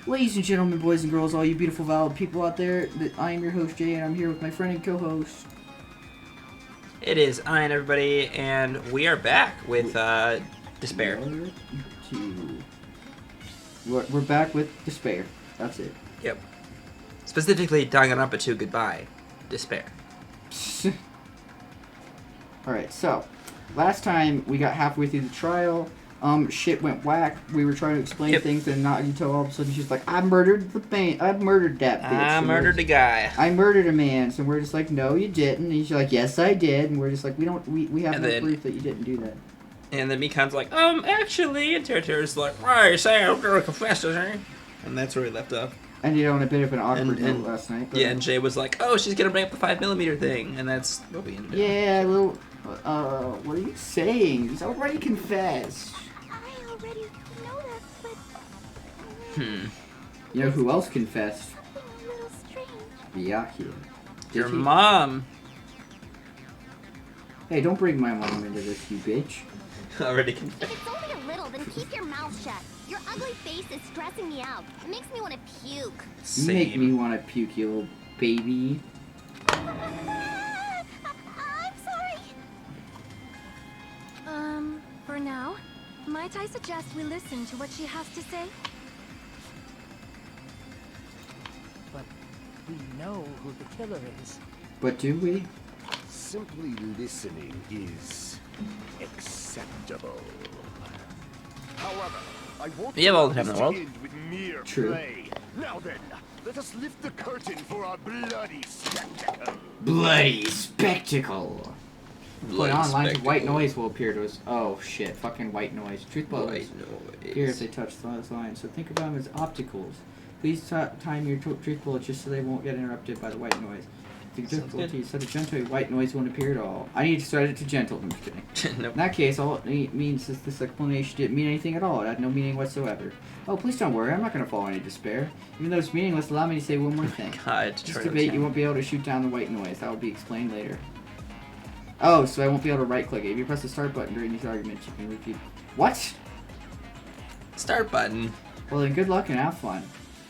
Ladies and gentlemen, boys and girls, all you beautiful, valid people out there, I am your host, Jay, and I'm here with my friend and co-host. It is Ian, everybody, and we are back with Despair. We're back with Despair. That's it. Yep. Specifically, Danganronpa 2 Goodbye. Despair. Alright, so, last time we got halfway through the trial, shit went whack. We were trying to explain things, and Nagito all of a sudden she's like, I murdered I murdered that bitch. I murdered the guy. I murdered a man. So we're just like, no, you didn't. And she's like, yes, I did. And we're just like, we have no proof that you didn't do that. And then Mikan's like, actually, and Teru's like, why you say I'm gonna confess to her? And that's where we left off. Ended on a bit of an awkward note last night. Yeah, and Jay was like, oh, she's gonna bring up the 5mm thing, and that's what we ended up. Yeah, little, what are you saying? He's already confessed. I already know that, but... You know who else confessed? Something a little strange. Miyaki. Your mom. Hey, don't bring my mom into this, you bitch. Already confessed. If it's only a little, then keep your mouth shut. Your ugly face is stressing me out. It makes me want to puke. You make me want to puke, you little baby. I'm sorry. For now, might I suggest we listen to what she has to say? But we know who the killer is. But do we? Simply listening is acceptable. However, I won't We have all the time in the world. with mere True. play. Now then, let us lift the curtain for our bloody spectacle. Bloody spectacle. Put on lines of white noise will appear to us. Oh shit, fucking white noise. Truth bullets here if they touch those lines. So think about them as opticals. Please time your truth bullets just so they won't get interrupted by the white noise. The difficulty set it gentle, white noise won't appear at all. I need to set it to gentle. I'm just kidding. Nope. In that case, all it means is this explanation didn't mean anything at all. It had no meaning whatsoever. Oh, please don't worry. I'm not going to fall into despair. Even though it's meaningless, allow me to say one more thing. God, This debate, you won't be able to shoot down the white noise. That will be explained later. Oh, so I won't be able to right-click it. If you press the start button during these arguments, you can repeat. What? Start button. Well, then good luck and have fun.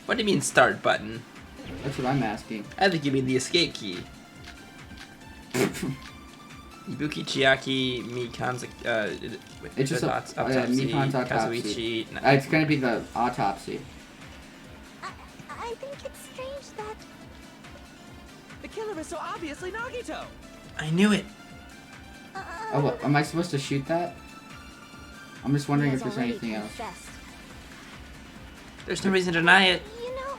What do you mean start button? That's what I'm asking. I think you mean the escape key. Ibuki Chiaki, Mikan's, It's just autopsy, Mikan's autopsy. Kazuichi. It's gonna be the autopsy. I think it's strange that... The killer is so obviously Nagito! I knew it. Oh, what, am I supposed to shoot that? I'm just wondering if there's anything else. There's no reason to deny it. You know...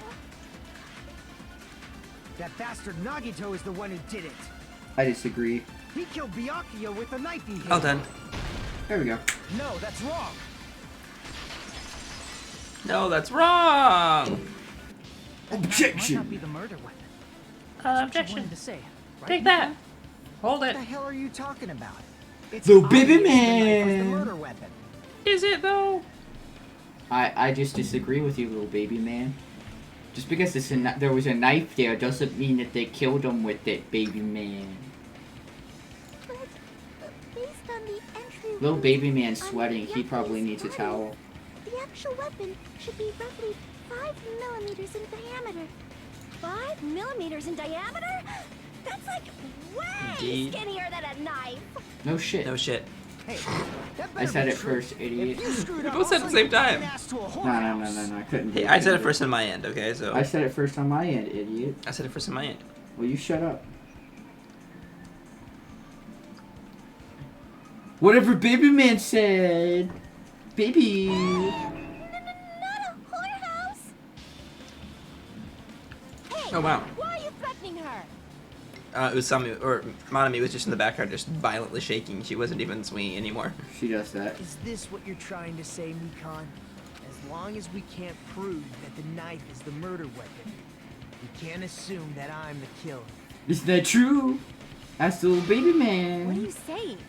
That bastard Nagito is the one who did it! I disagree. He killed Byakuya with the knife he hid! All done. There we go. No, that's wrong! No, that's wrong. Objection! Might not be the murder weapon. That's what you Objection. wanted to say, right? Take that. Hold What it. the hell are you talking about? It's The baby obvious the knife was man. the murder weapon. Is it though? I just disagree with you, little baby man. Just because there was a knife there doesn't mean that they killed him with it, baby man. But based on the entry... Little baby man's on sweating. He probably Byakuya's needs a body, towel. The actual weapon should be roughly 5 millimeters in diameter. 5 millimeters in diameter? That's like way Indeed. skinnier than a knife. No shit. No shit. Hey, that I better said be it true. first, idiot. If you screwed up, both said it I'll at the same send you time. an ass to a No, whorehouse. I couldn't do Hey, it. I said couldn't it do first on my end, okay? So I said it first on my end, idiot. I said it first on my end. Well, you shut up. Whatever baby man said. Baby. Not a whorehouse. Hey, Oh wow. why are you threatening her? It was Manami was just in the background, just violently shaking. She wasn't even swinging anymore. She does that. Is this what you're trying to say, Mikan? As long as we can't prove that the knife is the murder weapon, we can't assume that I'm the killer. Is that true? Ask the little baby What are man. you saying?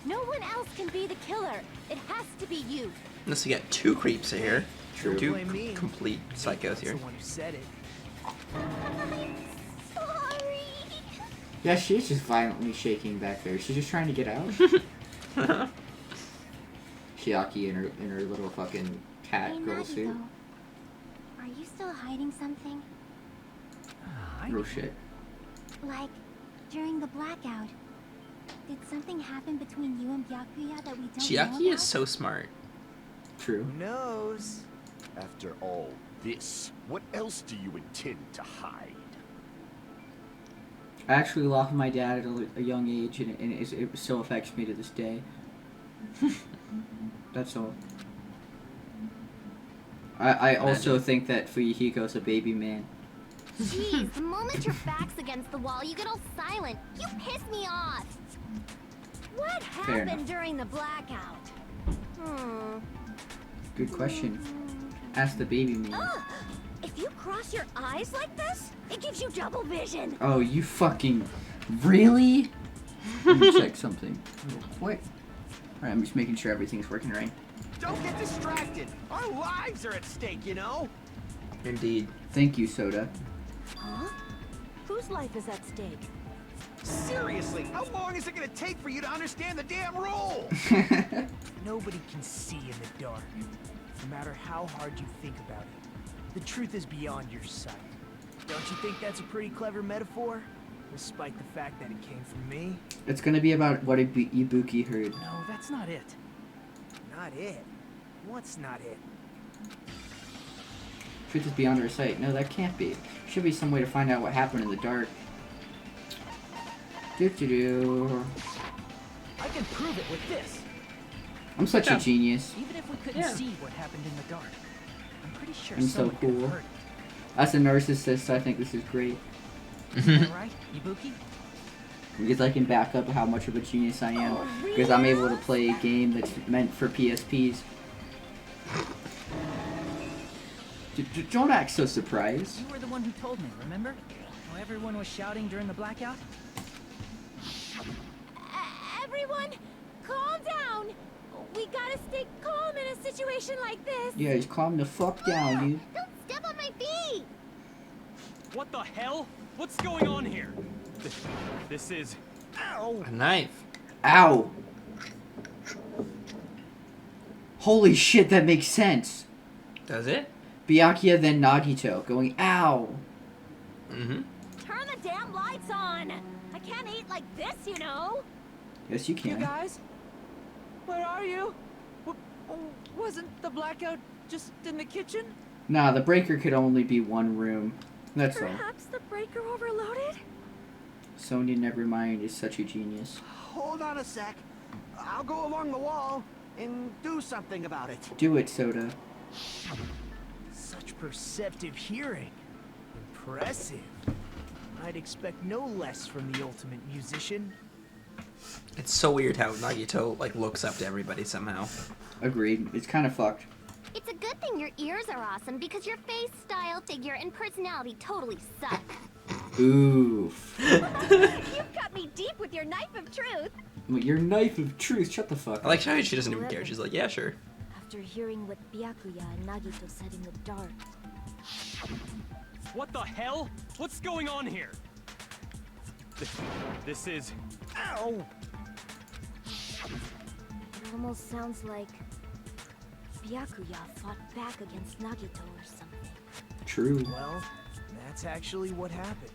No one else can be the killer. It has to be you. Unless we got two creeps here. True. Two Blame me. complete psychos That's here. the one who said it. I'm sorry. Yeah, she's just violently shaking back there. She's just trying to get out. Chiaki in her little fucking cat Hey, girl suit. Nagito. Are you still hiding something? Real shit. Like, during the blackout, did something happen between you and Byakuya that we don't know Chiaki about? is so smart. True. Who knows? After all this, what else do you intend to hide? I actually lost my dad at a young age, and it still affects me to this day. That's all. I also think that Fuyuhiko's a baby man. Jeez, the moment your back's against the wall, you get all silent. You piss me off. What Fair happened enough. during the blackout? Good question. Ask the baby man. Ugh! If you cross your eyes like this, it gives you double vision. Oh, you fucking... Really? Let me check something. What? Alright, I'm just making sure everything's working right. Don't get distracted. Our lives are at stake, you know? Indeed. Thank you, Soda. Huh? Whose life is at stake? Seriously, how long is it gonna take for you to understand the damn rule? Nobody can see in the dark, no matter how hard you think about it. The truth is beyond your sight. Don't you think that's a pretty clever metaphor? Despite the fact that it came from me? It's gonna be about what Ibuki heard. No, that's not it. Not it? What's not it? Truth is beyond our sight. No, that can't be. Should be some way to find out what happened in the dark. Do. I can prove it with this. I'm such a genius. Even if we couldn't see what happened in the dark, I'm pretty sure I'm so someone could have cool. heard it. As a narcissist, I think this is great. Right, Ibuki? Because I can back up how much of a genius I am. Because I'm able to play a game that's meant for PSPs. Don't act so surprised. You were the one who told me, remember? How everyone was shouting during the blackout? Everyone, calm down. We gotta stay calm in a situation like this. Yeah, just calm the fuck down, dude. Don't step on my feet. What the hell? What's going on here? This is... Ow! A knife. Ow! Holy shit, that makes sense. Does it? Byakuya, then Nagito, going, ow! Mm-hmm. Turn the damn lights on. I can't eat like this, you know. Yes, you You can. guys? Where are you? Wasn't the blackout just in the kitchen? Nah, the breaker could only be one room. That's all. Perhaps the breaker overloaded? Sonya Nevermind is such a genius. Hold on a sec. I'll go along the wall and do something about it. Do it, Soda. Such perceptive hearing. Impressive. I'd expect no less from the ultimate musician. It's so weird how Nagito like looks up to everybody somehow. Agreed. It's kind of fucked. It's a good thing your ears are awesome because your face, style, figure, and personality totally suck. Oof. You cut me deep with your knife of truth. Your knife of truth. Shut the fuck up. I like how she doesn't even care. She's like, yeah, sure. After hearing what Byakuya and Nagito said in the dark. What the hell? What's going on here? This is... Ow! It almost sounds like Byakuya fought back against Nagito or something. True. Well, that's actually what happened.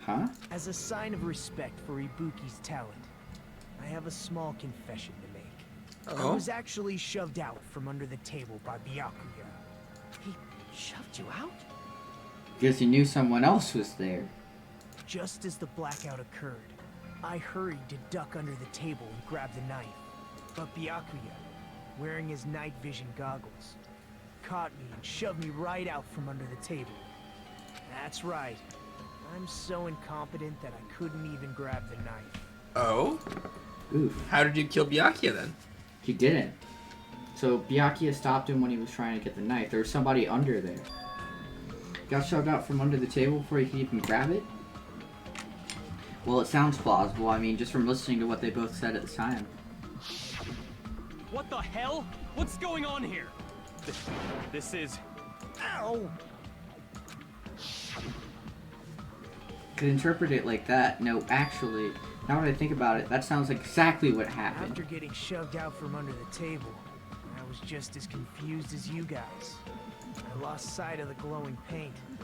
Huh? As a sign of respect for Ibuki's talent, I have a small confession to make. I Oh? was actually shoved out from under the table by Byakuya. He shoved you out? Because you knew someone else was there. Just as the blackout occurred, I hurried to duck under the table and grab the knife. But Byakuya, wearing his night vision goggles, caught me and shoved me right out from under the table. That's right. I'm so incompetent that I couldn't even grab the knife. Oh? Oof. How did you kill Byakuya then? He didn't. So Byakuya stopped him when he was trying to get the knife. There was somebody under there. Got shoved out from under the table before he could even grab it? Well, it sounds plausible. I mean, just from listening to what they both said at the time. What the hell? What's going on here? This is... Ow! Could interpret it like that. No, actually, now that I think about it, that sounds like exactly what happened. After getting shoved out from under the table, I was just as confused as you guys. I lost sight of the glowing paint. And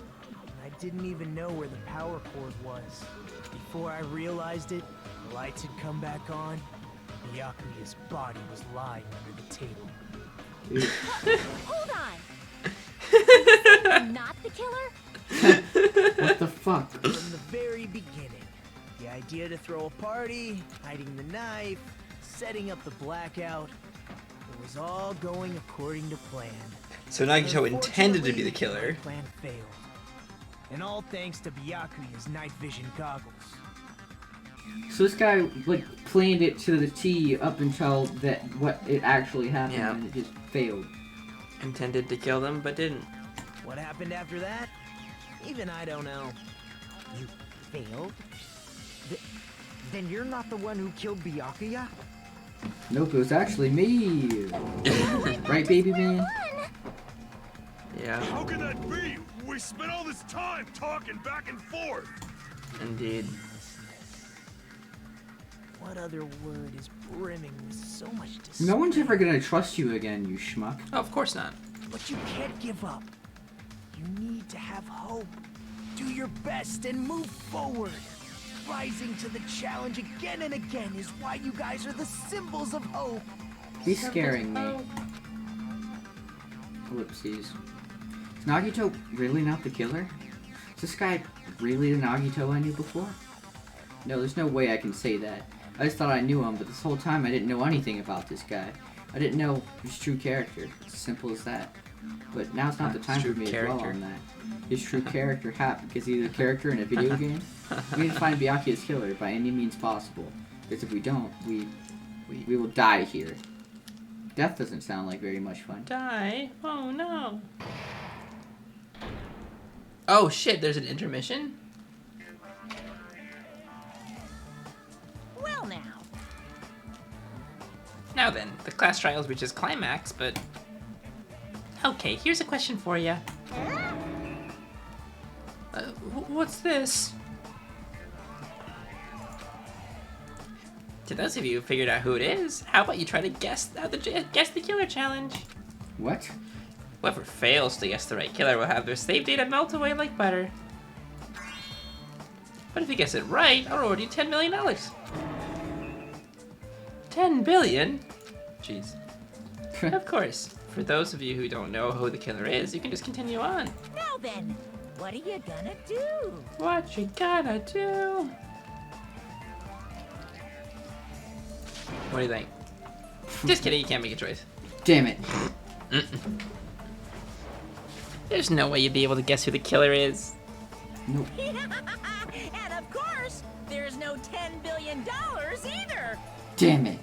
I didn't even know where the power cord was. Before I realized it, the lights had come back on. Byakuya's body was lying under the table. Hold on! Not the killer? What the fuck? From the very beginning, the idea to throw a party, hiding the knife, setting up the blackout, it was all going according to plan. So Nagito intended to be the Unfortunately, killer. my plan failed. And all thanks to Byakuya's night vision goggles. So this guy like planned it to the T up until that what it actually happened, Yeah. and it just failed. Intended to kill them, but didn't. What happened after that? Even I don't know. You failed? Then you're not the one who killed Byakuya? Nope, it was actually me. Right, baby man? Yeah, How could that be? We spent all this time talking back and forth. indeed. What other word is brimming with so much despair? No one's ever gonna trust you again, you schmuck. Oh, of course not. But you can't give up. You need to have hope. Do your best and move forward. Rising to the challenge again and again is why you guys are the symbols of hope. He's scaring me. Whoopsies. Is Nagito really not the killer? Is this guy really the Nagito I knew before? No, there's no way I can say that. I just thought I knew him, but this whole time I didn't know anything about this guy. I didn't know his true character. It's as simple as that. But now's not the time for True me to dwell character. on that. His true character because he's a character in a video game. We need to find Byakuya's killer by any means possible. Because if we don't, we will die here. Death doesn't sound like very much fun. Die? Oh no. Oh shit, there's an intermission? Well now. Now then, the class trials reaches climax, but... Okay, here's a question for you. What's this? To those of you who figured out who it is, how about you try to guess the killer challenge? What? Whoever fails to guess the right killer will have their save data melt away like butter. But if you guess it right, I'll reward you $10 million. 10 billion? Jeez. Of course, for those of you who don't know who the killer is, you can just continue on. Now then, what are you gonna do? What you gonna do? What do you think? Just kidding, you can't make a choice. Damn it. There's no way you'd be able to guess who the killer is. Nope. And of course, there's no $10 billion either. Damn it.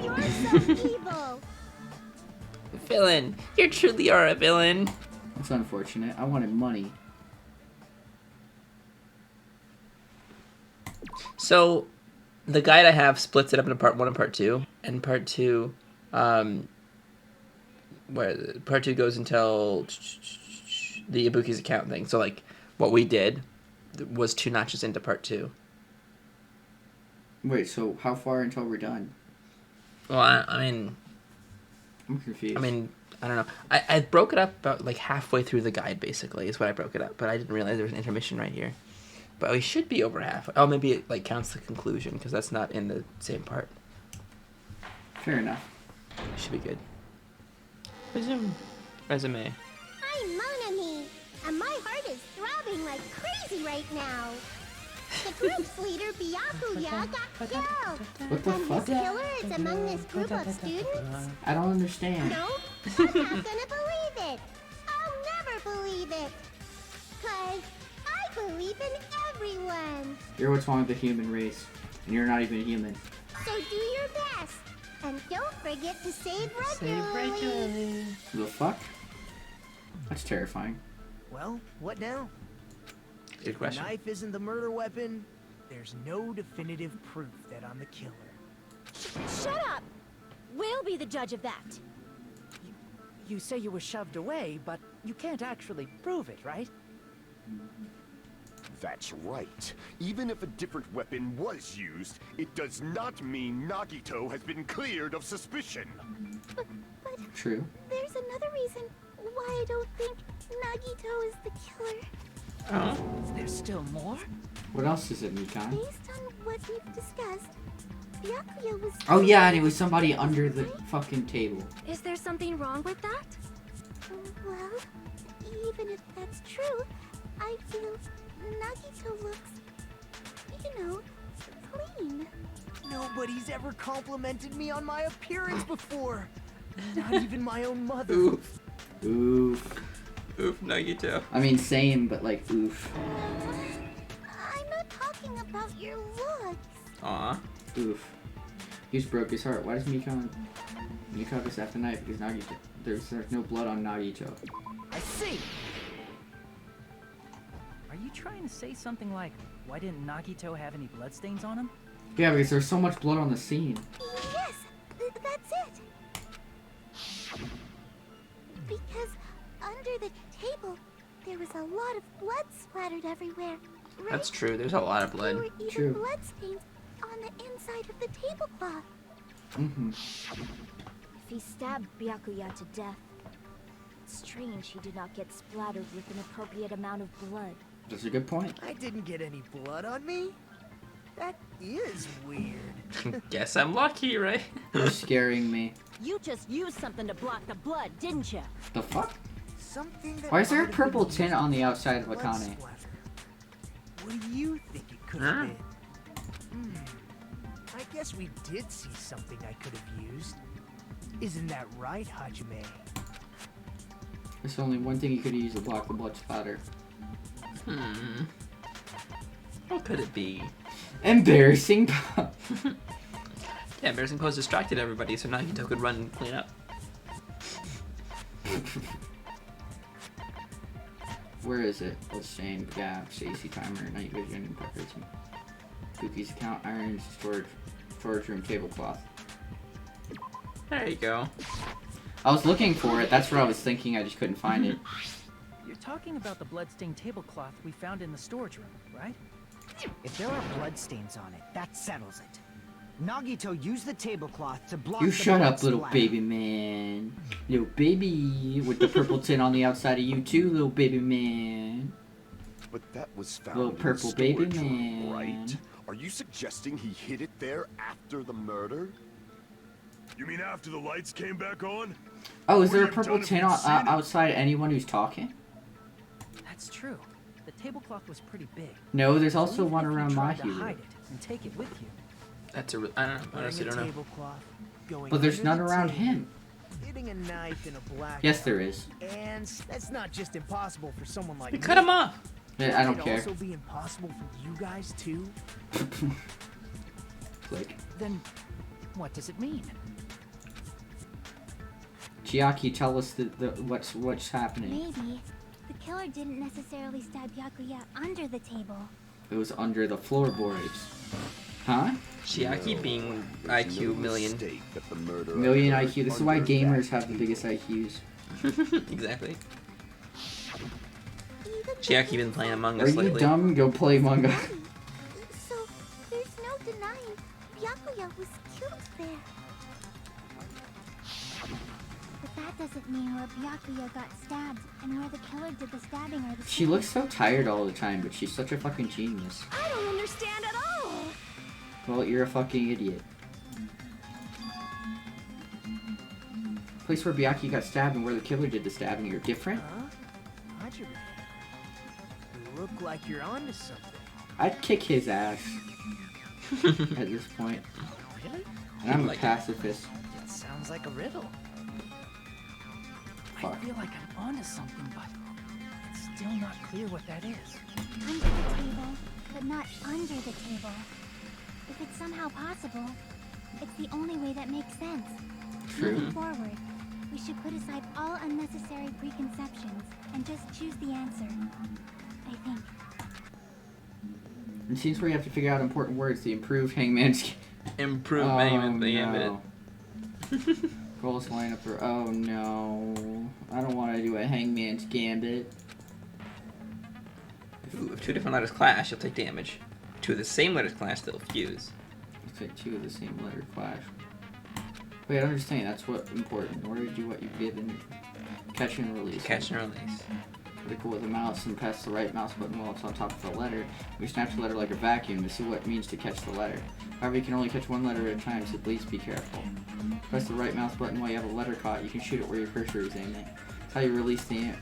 You're so evil. Villain, you truly are a villain. That's unfortunate. I wanted money. So, the guide I have splits it up into part 1 and part 2. And part 2, where part 2 goes until the Ibuki's account thing. So, like, what we did was 2 notches into part 2. Wait, so how far until we're done? Well, I mean, I'm confused. I don't know. I broke it up about, like, halfway through the guide, basically, is what I broke it up. But I didn't realize there was an intermission right here. But we should be over half. Oh, maybe it, like, counts the conclusion, because that's not in the same part. Fair enough. Should be good. Resume. I'm Monami, and my heart is throbbing like crazy right now. The group's leader, Byakuya, got killed. What the And fuck? this killer is among this group of students? I don't understand. No, I'm not gonna believe it. I'll never believe it. 'Cause I believe in everyone. You're what's wrong with the human race. And you're not even human. So do your best. And don't forget to save regularly. The fuck? That's terrifying. Well, what now? Good If the question. knife isn't the murder weapon, there's no definitive proof that I'm the killer. Shut up. We'll be the judge of that. You say you were shoved away, but you can't actually prove it, right? That's right. Even if a different weapon was used, it does not mean Nagito has been cleared of suspicion. But True. there's another reason why why I don't think Nagito is the killer. Oh. There's still more? What else is it, Mikan? Based on what we've discussed, Byakuya was... Oh yeah, and it was somebody under the fucking table. Is there something wrong with that? Well, even if that's true, I feel Nagito looks, you know, clean. Nobody's ever complimented me on my appearance before. Not even my own mother. Oof. Oof. Oof, Nagito. I mean, same, but like, oof. I'm not talking about your looks. Aw. Oof. He just broke his heart. Why does Mikan just have the knife? Because Nagito, there's no blood on Nagito. I see. Are you trying to say something like, why didn't Nagito have any bloodstains on him? Yeah, because there's so much blood on the scene. Yes, that's it. Because under the table, there was a lot of blood splattered everywhere. Right? That's true. There's a lot of There blood. were even True. bloodstains on the inside of the tablecloth. Mm-hmm. If he stabbed Byakuya to death, it's strange he did not get splattered with an appropriate amount of blood. That's a good point. I didn't get any blood on me. That is weird. Guess I'm lucky, right? You're scaring me. You just used something to block the blood, didn't you? The fuck? Something that Why is there a might have been purple used tint on the as outside of blood Akane? splatter. What do you think it could have been? I guess we did see something I could have used. Isn't that right, Hajime? There's only one thing you could use to block the blood splatter. What could it be? Embarrassing. Yeah, Embarrassing Pose distracted everybody, so Nagito could run and clean up. Where is it? Bloodstained, gap, AC timer, night vision, preparation. Cookie's account, irons, storage room, tablecloth. There you go. I was looking for it. That's what I was thinking. I just couldn't find it. You're talking about the bloodstained tablecloth we found in the storage room, right? If there are bloodstains on it, that settles it. Nagito used the tablecloth to block You the shut blood up, little splatter. baby man. Little baby with the purple tint on the outside of you too, little baby man. But that was found Little in the purple baby storage man. room, right? Are you suggesting he hid it there after the murder? You mean after the lights came back on? Oh, is there a Wouldn't have purple done if tint we'd on, seen it. outside anyone who's talking? That's true. The tablecloth was pretty big. No, there's So also even one if you around tried to Mahiru. hide it and take it with you. That's a. I don't know. Honestly, Wearing don't a know. tablecloth, going But there's under none the around table, him. Hitting a knife in a black. Yes, there is. And that's not just impossible for someone like You me. cut him off. Yeah, I don't It'd care. also be impossible for you guys too. Click. Then, what does it mean? Chiaki, tell us what's happening. Maybe the killer didn't necessarily stab Byakuya under the table. It was under the floorboards. Huh? Chiaki being There's IQ no million. mistake that the murder Million occurred IQ. This is why under gamers that have the biggest IQs. Exactly. Even Chiaki the been playing Among Are Us you lately. dumb? Go play Among Us. So there's no denying Byakuya was killed there. But that doesn't mean where Byakuya got stabbed and where the killer did the stabbing are the She same. looks so tired all the time, but she's such a fucking genius. I don't understand at all. Well, you're a fucking idiot. Place where Byakuya got stabbed and where the killer did the stabbing are different? Huh? Hajime, you look like you're onto something. I'd kick his ass at this point. Really? And I'm a Like- pacifist. It sounds like a riddle. Fuck. I feel like I'm onto something, but it's still not clear what that is. Under the table, but not under the table. If it's somehow possible, it's the only way that makes sense. True. Moving forward, we should put aside all unnecessary preconceptions and just choose the answer. I think. And scenes where you have to figure out important words, the improved hangman's... Improve Oh, Hangman the Gambit. no. Goals lineup for... Oh, no. I don't want to do a hangman's gambit. Ooh, if two different letters clash, you'll take damage. Two of the same letters clash, they'll fuse. Let's say two of the same letter clash. Wait, I don't understand. That's what's important. In order to do what you've given... Catch and release. Catch and release. Vertical with the mouse and press the right mouse button while it's on top of the letter. We snatch the letter like a vacuum to see what it means to catch the letter. However, you can only catch one letter at a time, so please be careful. Press the right mouse button while you have a letter caught. You can shoot it where your cursor is aiming. That's how you release the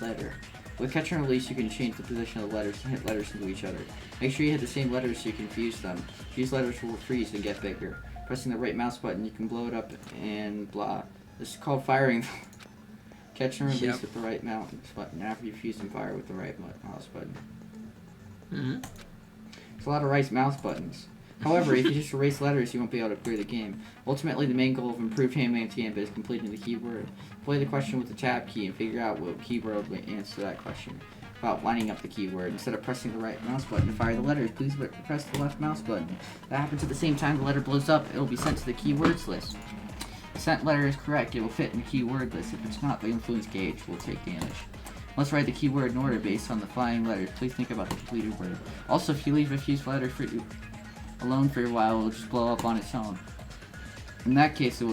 letter. With catch and release, you can change the position of the letters to hit letters into each other. Make sure you hit the same letters so you can fuse them. Fuse letters will freeze and get bigger. Pressing the right mouse button, you can blow it up and blah. This is called firing. Catch and release with the right mouse button after you fuse and fire with the right mouse button. There's a lot of right mouse buttons. However, if you just erase letters, you won't be able to clear the game. Ultimately, the main goal of improved Hand-Man Gambit is completing the keyword. Play the question with the tab key and figure out what keyword will answer that question. About lining up the keyword. Instead of pressing the right mouse button to fire the letters, please press the left mouse button. That happens at the same time the letter blows up. It will be sent to the keywords list. If the sent letter is correct, it will fit in the keyword list. If it's not, the influence gauge will take damage. Let's write the keyword in order based on the flying letters. Please think about the completed word. Also, if you leave a fused letter alone for a while, it will just blow up on its own. In that case, it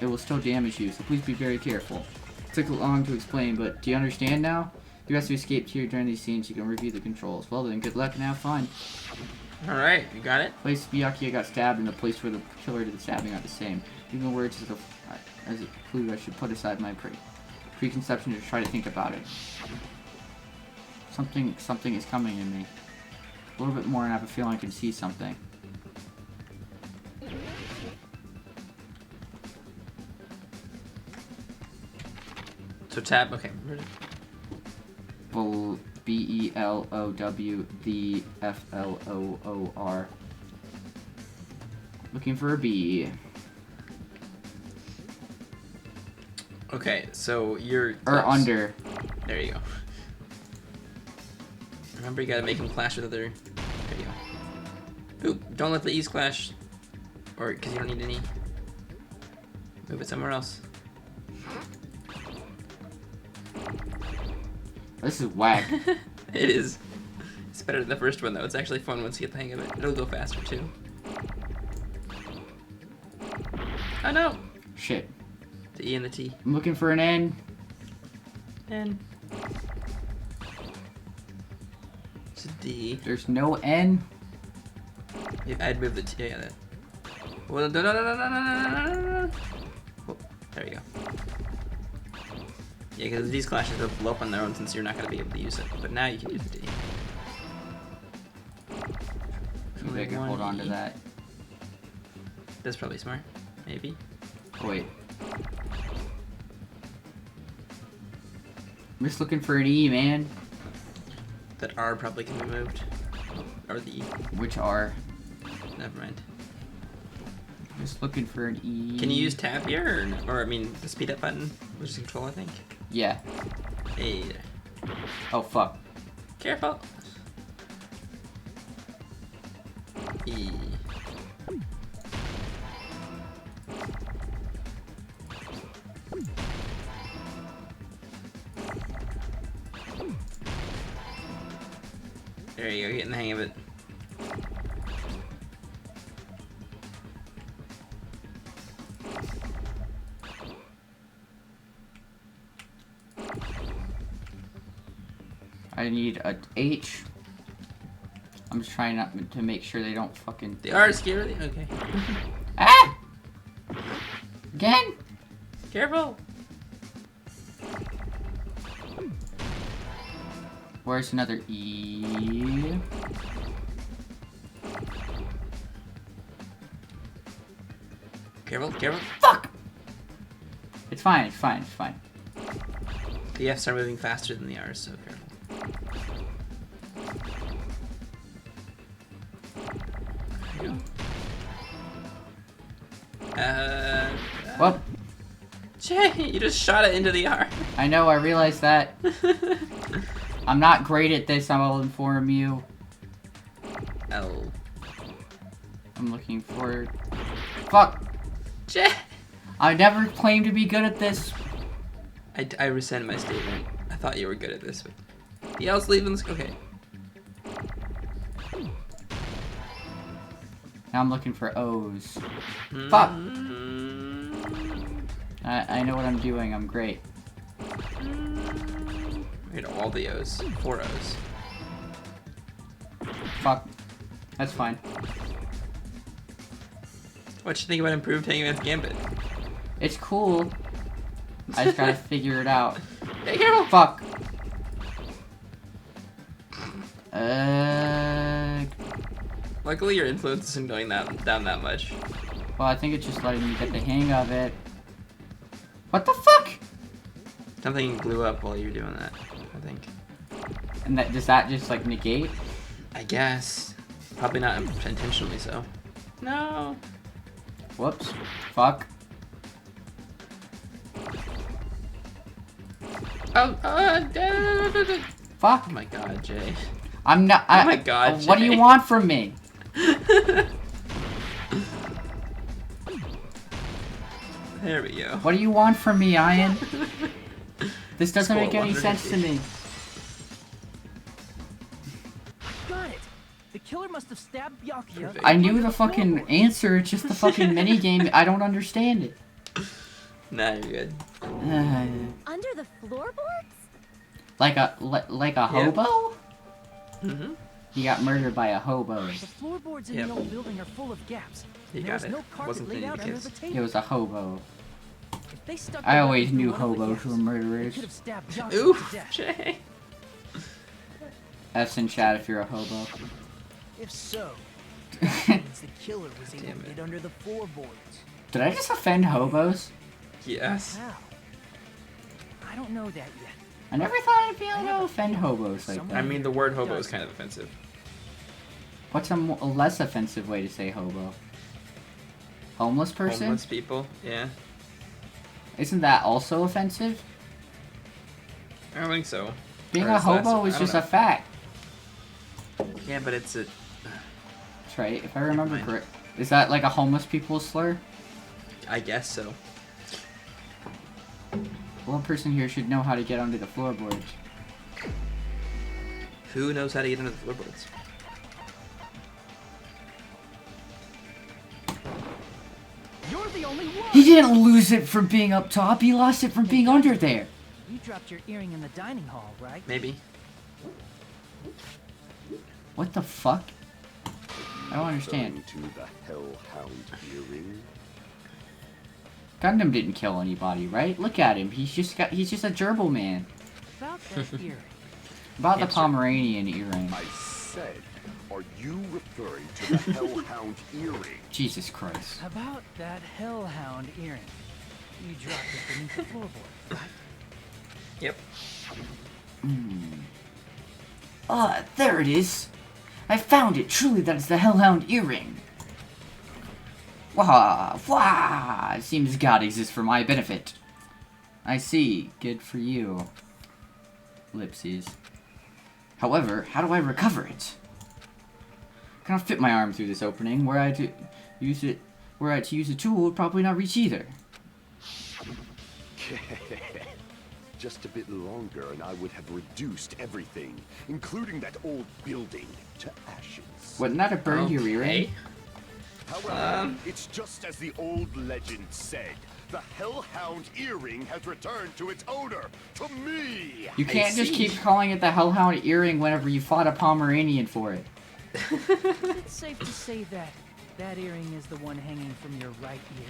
will still damage you, so please be very careful. It took long to explain, but do you understand now? If you have to escape here during these scenes, you can review the controls. Well then, good luck and have fun. Alright, you got it? Place Byakuya got stabbed and the place where the killer did the stabbing are the same. Even words as a clue, I should put aside my preconception to try to think about it. Something is coming in me. A little bit more and I have a feeling I can see something. So tab, okay. B-E-L-O-W-D-F-L-O-O-R. Looking for a B. Okay, so you're or under. There you go. Remember, you gotta make them clash with other. There you go. Oop! Don't let the E's clash, or because you don't need any. Move it somewhere else. This is whack. It is. It's better than the first one though. It's actually fun once you get the hang of it. It'll go faster too. Oh no! Shit. The E and the T. I'm looking for an N. N. It's a D. There's no N. I'd move the T. Yeah, that. Well, no. Oh, there you go. Yeah, because these clashes will blow up on their own since you're not going to be able to use it. But now you can use the D. Maybe I can hold on to that. That's probably smart. Maybe. Oh, wait. I'm just looking for an E, man. That R probably can be moved. Or the E. Which R? Never mind. Just looking for an E. Can you use tab here? Or I mean, the speed up button, which is control, I think? Yeah. Hey. Oh, fuck. Careful. E. There you go, getting the hang of it. I need a H. I'm just trying not to make sure they don't fucking... The R is scary? Okay. Ah! Again? Careful! Where's another E? Careful, careful. Fuck! It's fine, it's fine, it's fine. The F's are moving faster than the R's, so careful. There you go. Well, Jay, you just shot it into the R. I know, I realized that. I'm not great at this, I will inform you. L. I'm looking for... Fuck! Jay! I never claimed to be good at this. I rescind my statement. I thought you were good at this, but... The L's leaving this... Okay. Now I'm looking for O's. Fuck! I know what I'm doing, I'm great. You know, all the O's. 4 O's. Fuck. That's fine. What you think about improved Hanging Man's Gambit? It's cool. I just gotta figure it out. Hey, careful! Fuck. Luckily, your influence isn't going down that much. Well, I think it's just letting me get the hang of it. What the fuck? Something blew up while you were doing that, I think. And that does that just like negate? I guess. Probably not intentionally so. No. Whoops. Fuck. Oh, Fuck. Oh my god, Jay. I'm not. Oh my god, What do Jay. you want from me? There we go. What do you want from me, Ian? This doesn't Score make any 150. sense to me. Got it. The killer must have stabbed Byakuya. Perfect. I knew the fucking answer. It's just the fucking mini game. I don't understand it. Nah, you're good. Under the floorboards? Like a hobo? Mm-hmm. He got murdered by a hobo. The floorboards in Yep. the old building are full of gaps. You and got there was it. no carpet Wasn't laid the out under kids. the table. It was a hobo. If they stuck I the always weapon knew through one of the hobos were gaps, murderers. they could have stabbed Byakuya Oof, to death. Jay. F's in chat if you're a hobo. If so, that means the killer was able Damn to it. get under the floorboards. Did I just offend hobos? Yes. How? I don't know that yet. I never thought I'd be able to offend hobos like I that. mean, the word hobo is kind of offensive. What's a less offensive way to say hobo? Homeless person? Homeless people, yeah. Isn't that also offensive? I don't think so. Being Or a it's less- hobo I is don't just know. a fact. Yeah, but it's a... That's right, if I remember mind. correct. Is that like a homeless people slur? I guess so. One person here should know how to get under the floorboards. Who knows how to get under the floorboards? You're the only one. He didn't lose it from being up top, he lost it from being under there. You dropped your earring in the dining hall, right? Maybe. What the fuck? I don't understand. Referring to the Hellhound earring. Gundam didn't kill anybody, right? Look at him. He's just a gerbil man. About that earring. About the Answer. Pomeranian earring. I said, are you referring to the Hellhound earring? Jesus Christ. About that hellhound earring. You dropped it beneath the floorboard, right? Yep. Ah, there it is. I found it. Truly, that is the Hellhound earring. Wah, wah. It seems God exists for my benefit. I see. Good for you. Ellipses. However, how do I recover it? Cannot fit my arm through this opening. Were I to use a tool, would probably not reach either. Just a bit longer and I would have reduced everything, including that old building, to ashes. Wouldn't that have burned your earring? However, it's just as the old legend said. The Hellhound earring has returned to its owner, to me! You can't just see. keep calling it the Hellhound earring whenever you fought a Pomeranian for it. It's safe to say that that earring is the one hanging from your right ear.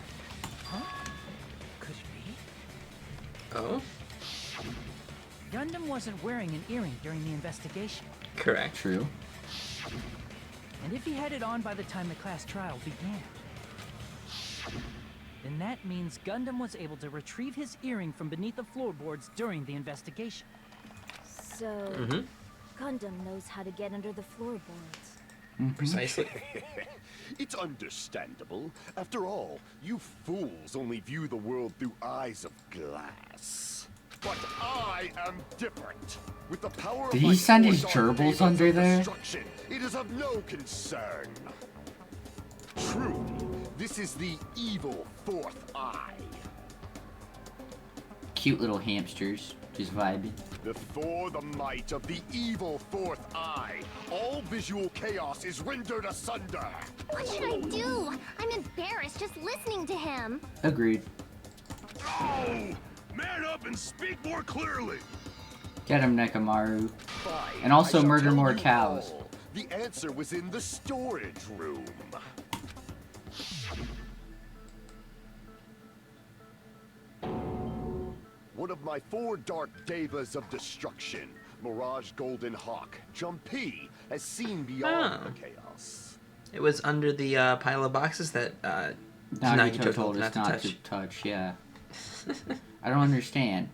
Huh? Could it be? Oh? Gundam wasn't wearing an earring during the investigation. Correct. True. And if he had it on by the time the class trial began, then that means Gundam was able to retrieve his earring from beneath the floorboards during the investigation. So, Mm-hmm. Gundam knows how to get under the floorboards. Precisely. It's understandable. After all, you fools only view the world through eyes of glass. But I am different. With the power Did of he my send his force on gerbils tables under of there? destruction, it is of no concern. Truly, this is the evil fourth eye. Cute little hamsters. Just vibing. Before the might of the evil fourth eye, all visual chaos is rendered asunder. What should I do? I'm embarrassed just listening to him. Agreed. Oh! Man up and speak more clearly! Get him, Nekamaru. Fine, And also I shall murder tell more you cows. all. The answer was in the storage room. One of my 4 dark devas of destruction, Mirage Golden Hawk, Jumpy, has seen beyond the chaos. It was under the pile of boxes that Nagito told us not to touch, yeah. I don't understand.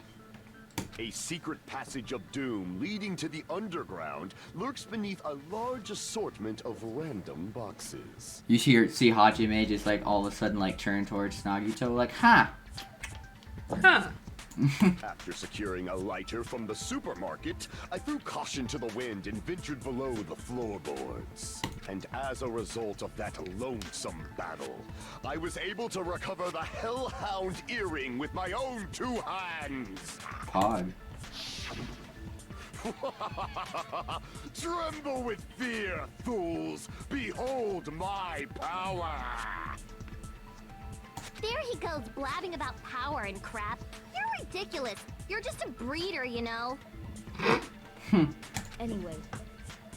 A secret passage of doom leading to the underground lurks beneath a large assortment of random boxes. You see Hajime just like all of a sudden like turn towards Nagito like, huh? Huh. After securing a lighter from the supermarket, I threw caution to the wind and ventured below the floorboards. And as a result of that lonesome battle, I was able to recover the Hellhound earring with my own 2 hands. Pog. Tremble with fear, fools! Behold my power! There he goes blabbing about power and crap. You're ridiculous. You're just a breeder, you know. Anyway,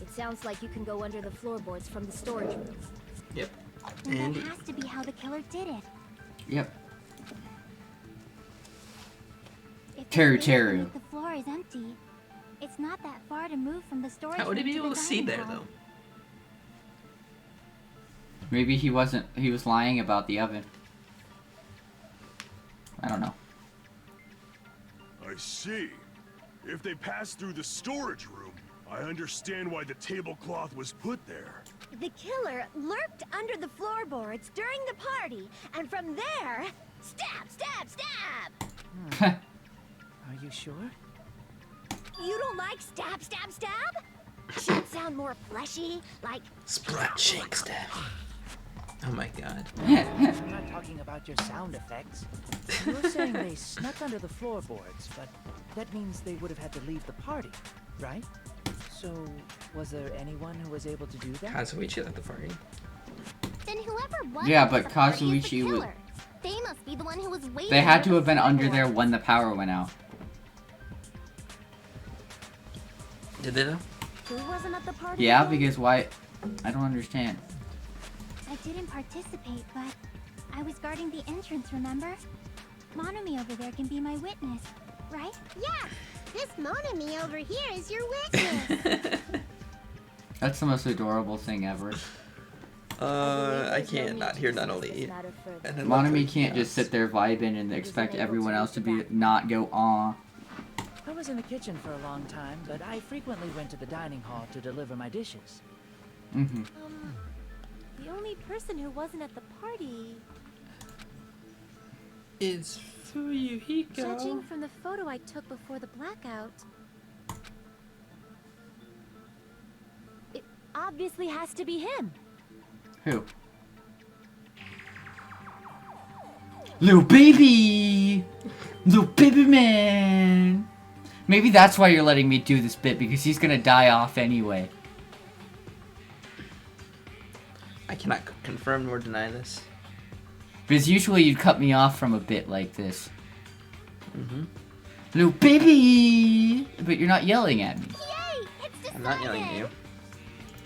it sounds like you can go under the floorboards from the storage room. Yep. And that has to be how the killer did it. Yep. If Territorial. the floor is empty, it's not that far to move from the storage How would he room be to able the to see dining there, hall. though? Maybe he wasn't. He was lying about the oven. I don't know. I see. If they passed through the storage room, I understand why the tablecloth was put there. The killer lurked under the floorboards during the party, and from there, stab, stab, stab! Are you sure? You don't like stab, stab, stab? Should sound more fleshy, like Splat shake stab. Oh my god. I'm not talking about your sound effects. You're saying they snuck under the floorboards, but that means they would have had to leave the party, right? So, was there anyone who was able to do that? Kazuichi left the party. Then whoever was Yeah, at but the party is the Kazuichi was. killer. They must be the one who was waiting. They had under to the have been under there floorboards. when the power went out. Did they though? who wasn't at the party? Yeah, again? because why? I don't understand. I didn't participate, but I was guarding the entrance, remember? Monami over there can be my witness, right? Yeah, this Monami over here is your witness. That's the most adorable thing ever. I can't not hear Nunnally. And then Monami can't just sit there vibing and expect everyone else to be not go aw. I was in the kitchen for a long time, but I frequently went to the dining hall to deliver my dishes. Mm-hmm. The only person who wasn't at the party... It's Fuyuhiko. Judging from the photo I took before the blackout... It obviously has to be him. Who? Little baby! Little baby man! Maybe that's why you're letting me do this bit, because he's gonna die off anyway. I cannot confirm nor deny this. Because usually you'd cut me off from a bit like this. Mm-hmm. Little baby! But you're not yelling at me. Yay! It's decided! I'm not yelling at you.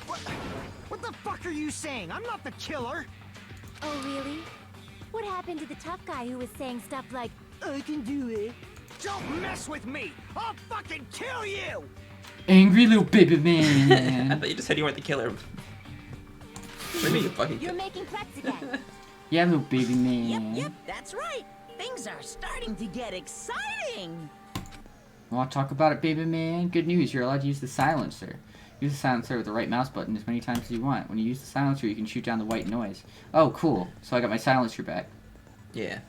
What the fuck are you saying? I'm not the killer! Oh, really? What happened to the tough guy who was saying stuff like, I can do it. Don't mess with me! I'll fucking kill you! Angry little baby I man. thought you just said you weren't the killer. What do you mean you fucking you're making threats again? Yeah, little baby man. Yep, that's right. Things are starting to get exciting. Want to talk about it, baby man? Good news, you're allowed to use the silencer. Use the silencer with the right mouse button as many times as you want. When you use the silencer, you can shoot down the white noise. Oh, cool. So I got my silencer back. Yeah.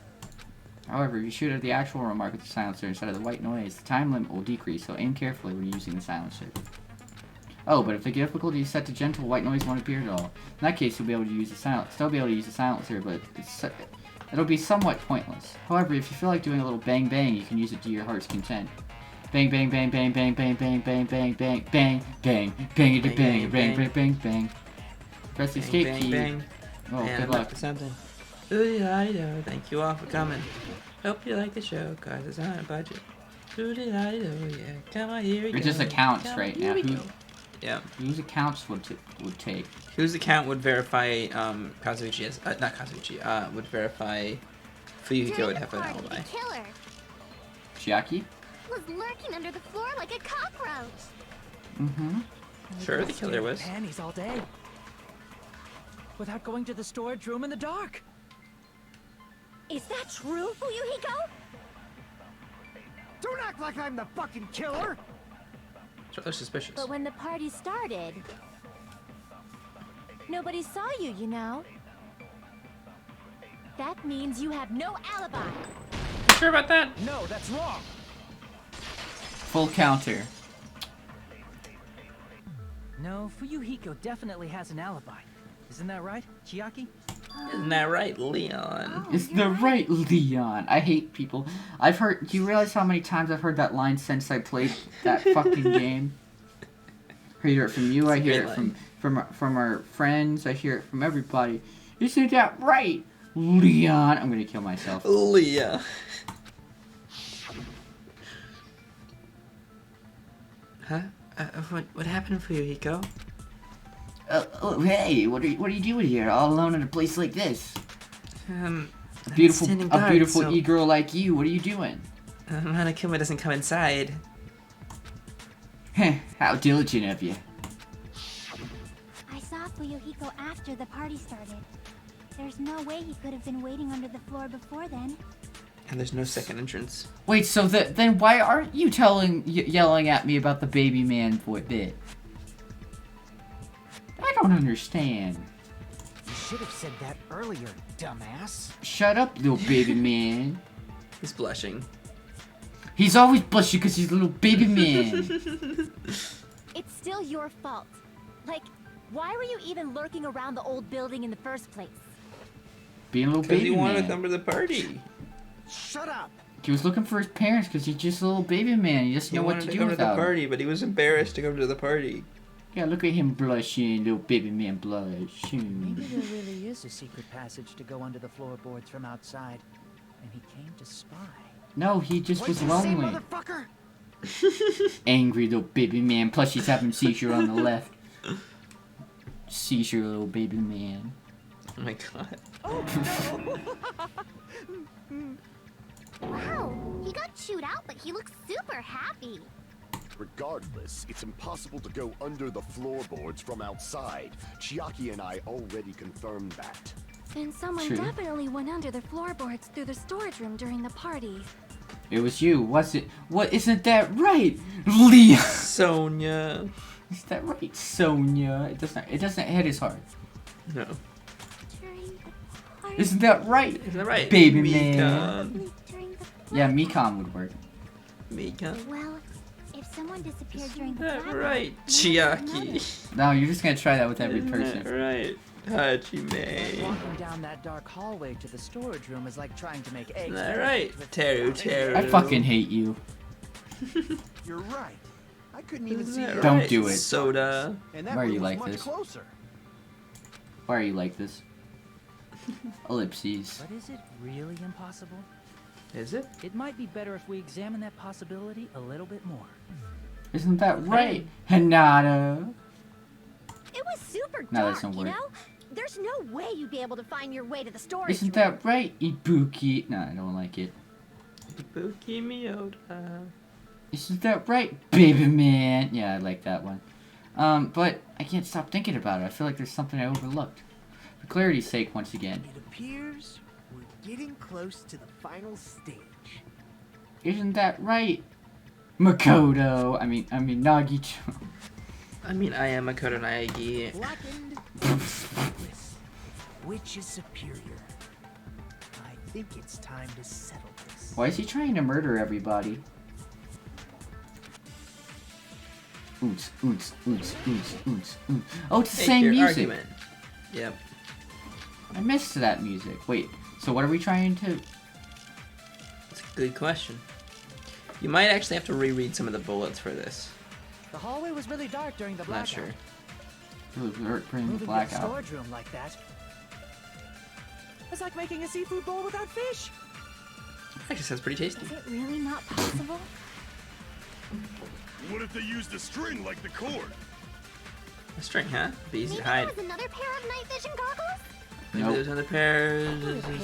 However, if you shoot at the actual remark with the silencer instead of the white noise, the time limit will decrease, so aim carefully when using the silencer. Oh, but if the difficulty is set to gentle, white noise won't appear at all. In that case, you'll be able to use the still be able to use the silencer, but it'll be somewhat pointless. However, if you feel like doing a little bang bang, you can use it to your heart's content. Bang bang bang bang bang bang bang bang bang bang bang bang bang bang bang bang bang bang. Press the escape key. Oh, good luck. Something. Ooh, I know. Thank you all for coming. Hope you like the show, cause it's on a budget. Yeah, come on, here we go. It just accounts Come right on, now. here we go. Yeah. Whose accounts would take? Whose account would verify Kazuichi as not Kazuichi, would verify Fuyuhiko would have an alibi. The killer Chiaki? was lurking under the floor like a cockroach. Mm-hmm. Sure, the killer was. Panties all day. Without going to the storage room in the dark. Is that true, Fuyuhiko? Don't act like I'm the fucking killer! They're suspicious. But when the party started, nobody saw you, you know. That means you have no alibi. You sure about that? No, that's wrong. Full counter. No, Fuyuhiko definitely has an alibi. Isn't that right, Chiaki? Isn't that right, Leon? It's the right Leon. I hate people. I've heard. Do you realize how many times I've heard that line since I played that fucking game? I hear it from you. I hear it from our friends. I hear it from everybody. Isn't that right, Leon? I'm gonna kill myself. Leah. Huh? What happened for you, Hiko? Oh, hey, what are you doing here, all alone in a place like this? I'm Beautiful, standing a guard, beautiful so- e-girl like you. What are you doing? Hanakuma doesn't come inside. Heh, how diligent of you. I saw Fuyuhiko after the party started. There's no way he could have been waiting under the floor before then. And there's no second entrance. Wait, so then why aren't you yelling at me about the baby man bit? I don't understand. You should have said that earlier, dumbass. Shut up, little baby man. He's blushing. He's always blushing because he's a little baby man. It's still your fault. Like, why were you even lurking around the old building in the first place? Being a little Because baby he wanted man. to come to the party. Shut up. He was looking for his parents because he's just a little baby man. He doesn't He know what wanted to to do come to the without him. party, but he was embarrassed to come to the party. Yeah, look at him blushing, little baby man blushing. Maybe there really is a secret passage to go under the floorboards from outside, and he came to spy. No, he just was lonely. Motherfucker? Angry little baby man. Plus, he's having seizure on the left. Seizure, little baby man. Oh my god. Wow, he got chewed out, but he looks super happy. Regardless, it's impossible to go under the floorboards from outside. Chiaki and I already confirmed that. Then someone True. definitely went under the floorboards through the storage room during the party. It was you, was it? What? Isn't that right, Leah? Sonia. Is that right, Sonia? It doesn't hit as hard. No. During the party. Isn't that right? Isn't that right? Baby Mika. man. During the Yeah, Mekon would work. Mika. Well, if someone disappeared during Isn't the that blackout, right? no one would know. Chiaki. No, you're just gonna try that with every Isn't person. that right? Hajime. Walking down that dark hallway to the storage room is like trying to make eggs. Isn't that right? Teru. I fucking hate you. You're right. I couldn't even Isn't see that you. Don't right? do it. Soda. And that Why are room you was like much this? closer. Why are you like this? Ellipses. But is it really impossible? Is it? It might be better if we examine that possibility a little bit more. Isn't that right, Hinata? It was super No, that dark, doesn't you work. know? There's no way you'd be able to find your way to the storage Isn't room. that right, Ibuki? No, I don't like it. Ibuki Miyoda. Isn't that right, baby man? Yeah, I like that one. But I can't stop thinking about it. I feel like there's something I overlooked. For clarity's sake, once again. It appears we're getting close to the final stage. Isn't that right, Makoto? I mean Nagito. I mean, I am Makoto Naegi. Blackened and spotless. Which is superior? I think it's time to settle this. Why is he trying to murder everybody? Oots, oots, oots, oots, oots, oots. Oh, it's the Take same your music. argument. Yep. I missed that music. Wait, so what are we trying to... That's a good question. You might actually have to reread some of the bullets for this. The hallway was really dark during the blackout. Not sure. During the Moving to the blackout? storage room like that. It's like making a seafood bowl without fish. Actually sounds pretty tasty. Is it really not possible? What if they used a string like the cord? A string, huh? Be easy Maybe to hide. there was another pair of night vision goggles? Maybe Nope. there's another pair. I'm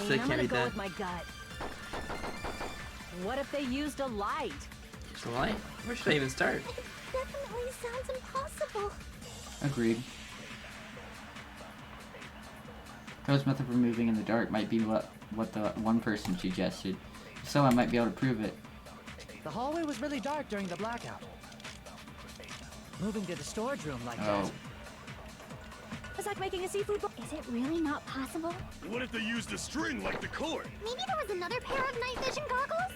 They can't gonna be go that. with my gut. What if they used a light? There's a light? Where should I even start? It definitely sounds impossible. Agreed. Code's method for moving in the dark might be what the one person suggested. So I might be able to prove it. The hallway was really dark during the blackout. Moving to the storage room like Oh. that. It's like making a seafood bowl. Is it really not possible? What if they used a string like the cord? Maybe there was another pair of night vision goggles?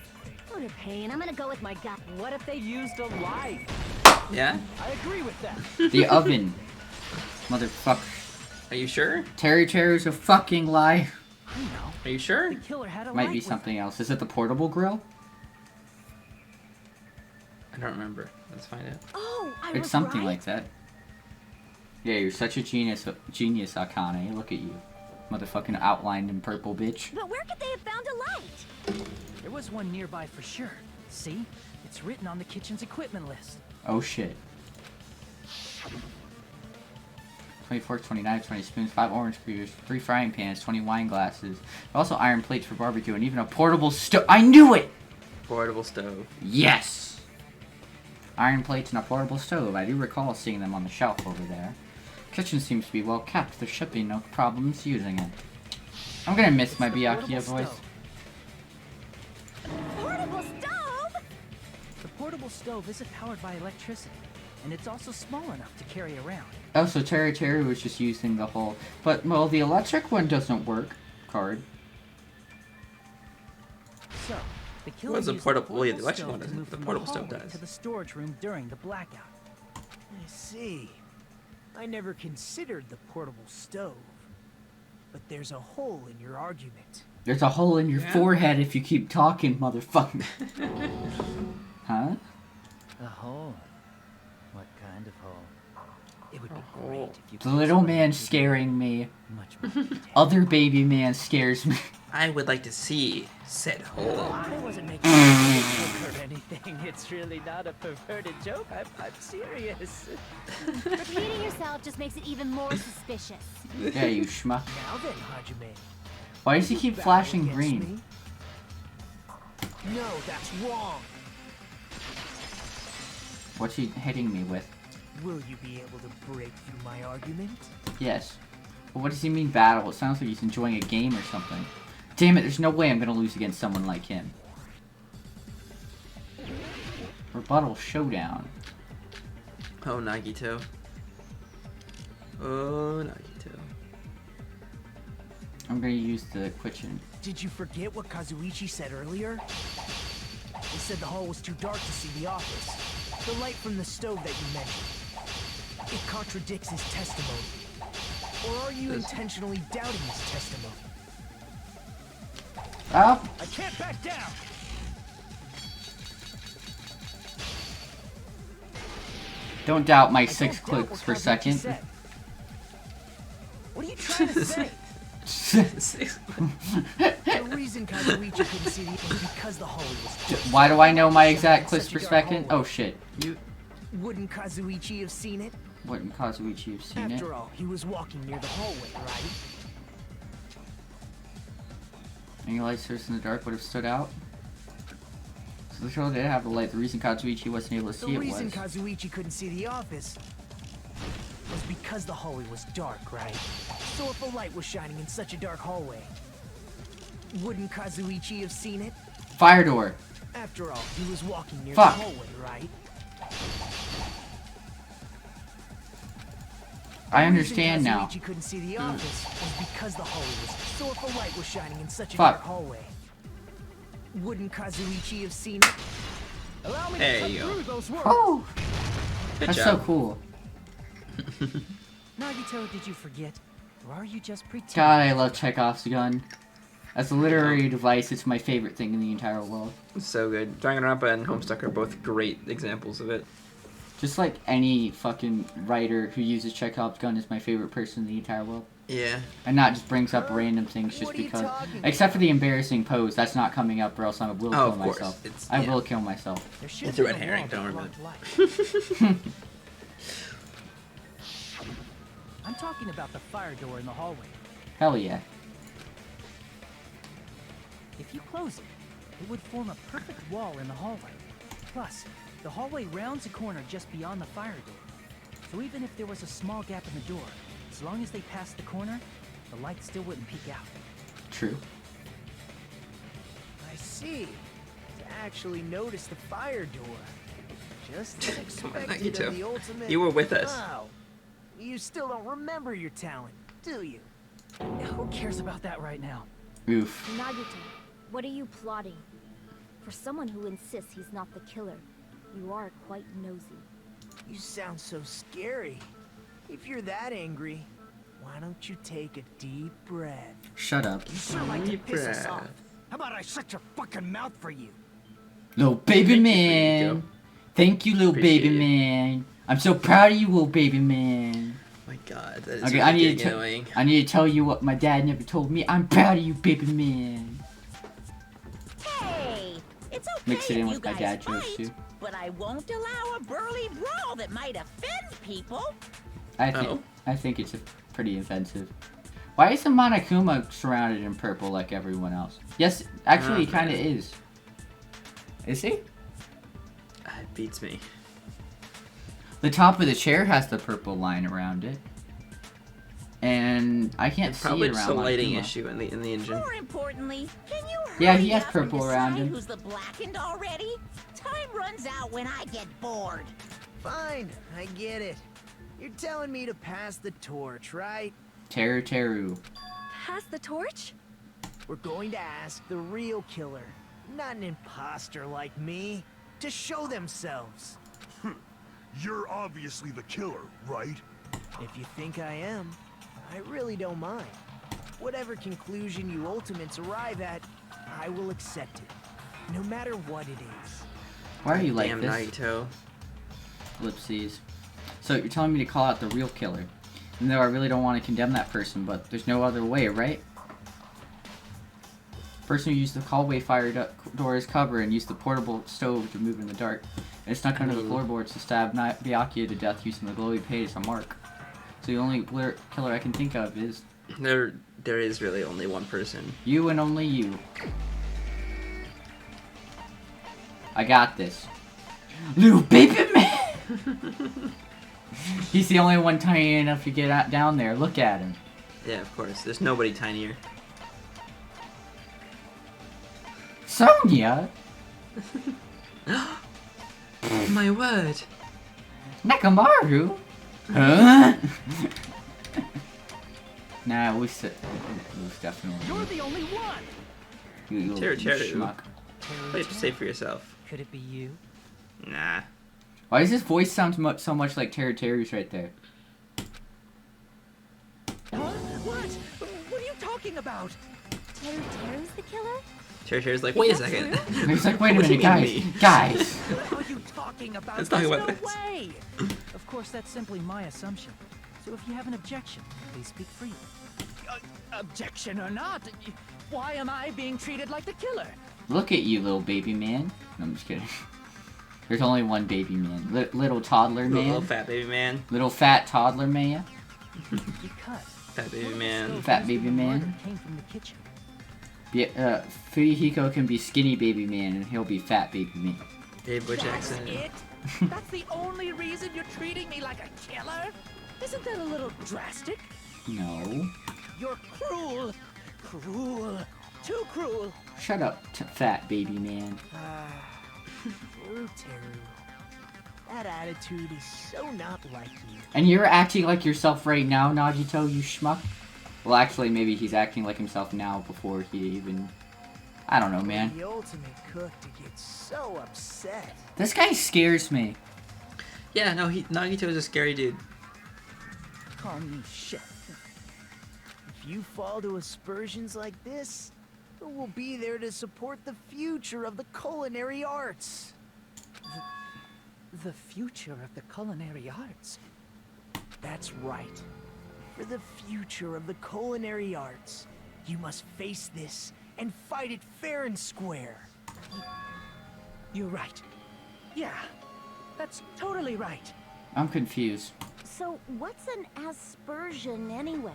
What a pain. I'm gonna go with my gut. What if they used a light? Yeah? I agree with that. The oven. Motherfucker. Are you sure? Terry Cherry's a fucking lie. I know. Are you sure? The killer had a Might light be with something else. Is it the portable grill? I don't remember. Let's find out. Oh, I It's was something right. like that. Yeah, you're such a genius, Akane. Look at you. Motherfucking outlined in purple, bitch. But where could they have found a light? There was one nearby for sure. See? It's written on the kitchen's equipment list. Oh shit. 20 forks, 20 knives, 20 spoons, 5 orange skewers, 3 frying pans, 20 wine glasses. Also iron plates for barbecue, and even a portable stove. I knew it! Portable stove. Yes! Iron plates and a portable stove. I do recall seeing them on the shelf over there. Kitchen seems to be well kept. There should be no problems using it. I'm gonna miss my Byakuya voice. Portable stove? The portable stove isn't powered by electricity, and it's also small enough to carry around. Oh, so Terry was just using the whole... But, well, the electric one doesn't work. Card. So, the killer Well, it's a used portable- well, yeah, the portable electric one stove to doesn't. move The from portable stove hallway does. to the storage room during the blackout. I see. I never considered the portable stove. But there's a hole in your argument. There's a hole in your forehead if you keep talking, motherfucker. Huh? A hole? What kind of hole? It would be hole. great if you The could little explain man to me scaring me. much more detail. Other baby man scares me. I would like to see said hole. I wasn't making a joke or anything. It's really not a perverted joke. I'm serious. Repeating yourself just makes it even more suspicious. Yeah, you schmuck. Now then, Hajime. Why does he keep Battle flashing against green? me? No, that's wrong. What's he hitting me with? Will you be able to break through my argument? Yes. But what does he mean battle? It sounds like he's enjoying a game or something. Damn it, there's no way I'm gonna lose against someone like him. Rebuttal showdown. Oh, Nagito. Oh, Nagito. I'm gonna use the kitchen. Did you forget what Kazuichi said earlier? He said the hall was too dark to see the office. The light from the stove that you mentioned. It contradicts his testimony. Or are you intentionally doubting his testimony? Ah! I can't back down! Don't doubt my I 6 don't doubt clicks what per Kazuichi second. said. What are you trying to say? The reason Kazuichi couldn't see the was because the hallway was dark. Why do I know my exact clicks Such a per dark second? hallway. Oh shit. Wouldn't Kazuichi have seen it? Wouldn't Kazuichi have seen it? After all, he was walking near the hallway, right? Any light source in the dark would have stood out? So the show did have the light. The reason Kazuichi wasn't able to see The it reason was... Kazuichi couldn't see the office was because the hallway was dark, right? So if a light was shining in such a dark hallway, wouldn't Kazuichi have seen it? Fire door! After all, he was walking near Fuck. the hallway, right? I understand now. Kazuichi couldn't see the office was because the hallway was... So if a light was shining in such a Fuck. dark hallway, wouldn't Kazuichi have seen it? Allow me There to you cut go. through those words. Oh! Good That's job. so cool. Nagito, did you forget? Or are you just pretending? God, I love Chekhov's gun. As a literary device, it's my favorite thing in the entire world. So good. Danganronpa and Homestuck are both great examples of it. Just like any fucking writer who uses Chekhov's gun is my favorite person in the entire world. Yeah. And not just brings up random things just because. Except for the embarrassing pose, that's not coming up, or else I will kill myself. I will kill myself. It's a red herring. Don't worry about it. I'm talking about the fire door in the hallway. Hell yeah. If you close it, it would form a perfect wall in the hallway. Plus, the hallway rounds a corner just beyond the fire door. So even if there was a small gap in the door, as long as they passed the corner, the light still wouldn't peek out. True. I see. To actually notice the fire door. Just as expected of the ultimate. You were with us. Wow. You still don't remember your talent, do you? Who cares about that right now? Oof. Nagito, what are you plotting? For someone who insists he's not the killer, you are quite nosy. You sound so scary. If you're that angry, why don't you take a deep breath? Shut up. You sure like to piss us off. How about I shut your fucking mouth for you? Little baby man. Thank you, little baby man. I'm so proud of you, little baby man. My God, that is okay, really annoying. I need to tell you what my dad never told me. I'm proud of you, baby man. Hey, it's okay. Mix it in if with you my guys dad jokes too. But I won't allow a burly brawl that might offend people. I think it's pretty offensive. Why isn't Monokuma surrounded in purple like everyone else? Yes, actually, he kind of is. Is he? It beats me. The top of the chair has the purple line around it, and I can't see it around. Probably just a lighting Monokuma. issue in the engine. More importantly, can you hurry Yeah, he has up purple and around decide him. who's the blackened already? Time runs out when I get bored. Fine, I get it. You're telling me to pass the torch, right? Teru. Pass the torch? We're going to ask the real killer, not an imposter like me, to show themselves. You're obviously the killer, right? If you think I am, I really don't mind. Whatever conclusion you ultimates arrive at, I will accept it, no matter what it is. Why are you like Damn this? Naito. Ellipses. So you're telling me to call out the real killer. Even though I really don't want to condemn that person, but there's no other way, right? Person who used the hallway fire door as cover and used the portable stove to move in the dark. And snuck under the floorboards to stab Byakuya to death using the glowy paint as a mark. So the only killer I can think of is... There is really only one person. You and only you. I got this. Little baby man! He's the only one tiny enough to get out down there. Look at him. Yeah, of course. There's nobody tinier. Sonya! My word. Nakamaru? Huh? Nah, it was definitely... You're the only one! You Teru. schmuck. What did you say for yourself? Could it be you? Nah. Why does his voice sound so much like Teru's right there? Huh? What? What are you talking about? Teru's the killer? Teru's like, wait a second. He's like, wait a What do minute, you mean guys. What are you talking about? Let's talk There's about no this. way! Of course, that's simply my assumption. So if you have an objection, please speak freely. Objection or not, why am I being treated like the killer? Look at you, little baby man. No, I'm just kidding. There's only one baby man. Little toddler man. Little fat baby man. Little fat toddler man. Because Fat baby man. Fat baby man. came from the kitchen. Yeah, Fuyuhiko can be skinny baby man, and he'll be fat baby man. Dave Boy Jackson. It? That's the only reason you're treating me like a killer? Isn't that a little drastic? No. You're cruel. Cruel. Too cruel. Shut up, fat baby man. Teru. That attitude is so not like you. And you're acting like yourself right now, Nagito, you schmuck? Well, actually, maybe he's acting like himself now before he even... I don't know, man. The ultimate cook to get so upset. This guy scares me. Yeah, no, Nagito is a scary dude. Call me chef. If you fall to aspersions like this, who will be there to support the future of the culinary arts? The future of the culinary arts? That's right. For the future of the culinary arts, you must face this and fight it fair and square. You're right. Yeah, that's totally right. I'm confused. So, what's an aspersion anyway?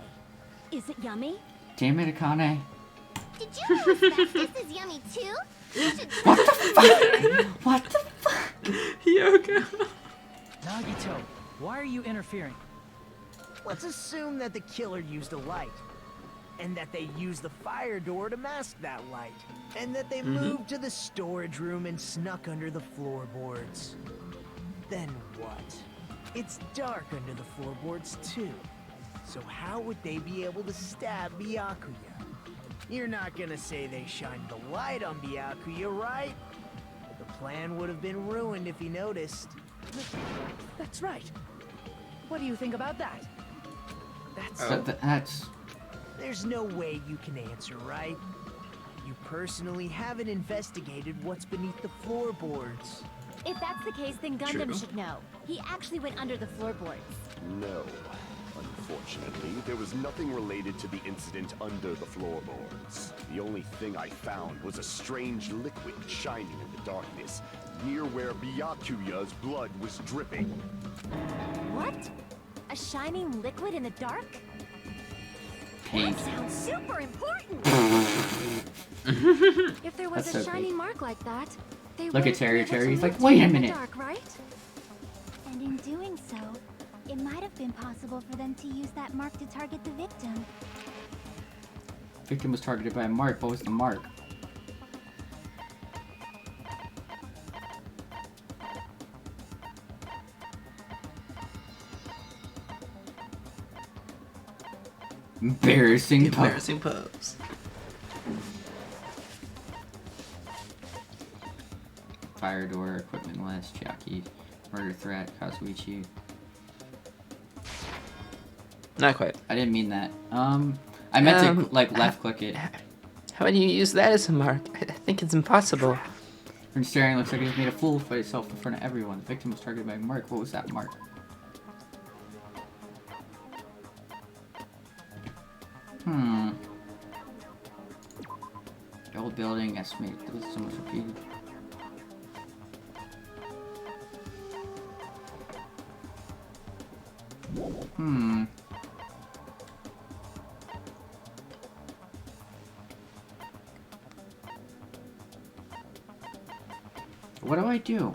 Is it yummy? Damn it, Akane. Did you know asbestos is yummy too? You should What the fuck? What the fuck? Yoko. Nagito, why are you interfering? Let's assume that the killer used a light, and that they used the fire door to mask that light, and that they moved to the storage room and snuck under the floorboards. Then what? It's dark under the floorboards too. So how would they be able to stab Byakuya? You're not gonna say they shined the light on Byakuya, right? The plan would have been ruined if he noticed. That's right. What do you think about that? That's... There's no way you can answer, right? You personally haven't investigated what's beneath the floorboards. If that's the case, then Gundam True. should know. He actually went under the floorboards. No. Unfortunately, there was nothing related to the incident under the floorboards. The only thing I found was a strange liquid shining in the darkness, near where Byakuya's blood was dripping. What? A shining liquid in the dark? paint. That sounds super important! If there was That's a so shiny cool. mark like that, they Look at wouldn't Terry. be able to Terry's move like, to wait it a in the minute. dark, right? And in doing so, it might have been possible for them to use that mark to target the victim. Victim was targeted by a mark. What was the mark? Embarrassing pose. Embarrassing pose. Fire door, equipment list, Chiaki, murder threat, Kazuichi. Not quite. I didn't mean that. I meant to like left click it. How would you use that as a mark? I think it's impossible. From staring, looks like he's made a fool of himself in front of everyone. The victim was targeted by a mark. What was that mark? The old building, estimated. This is so much repeated. What do I do?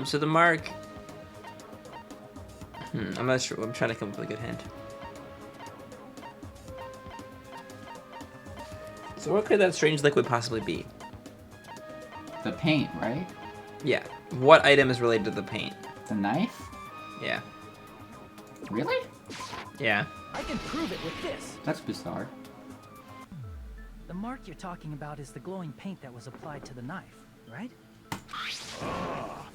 So the mark... I'm not sure. I'm trying to come up with a good hint. So what could that strange liquid possibly be? The paint, right? Yeah. What item is related to the paint? The knife? Yeah. Really? Yeah. I can prove it with this. That's bizarre. The mark you're talking about is the glowing paint that was applied to the knife, right? Ah,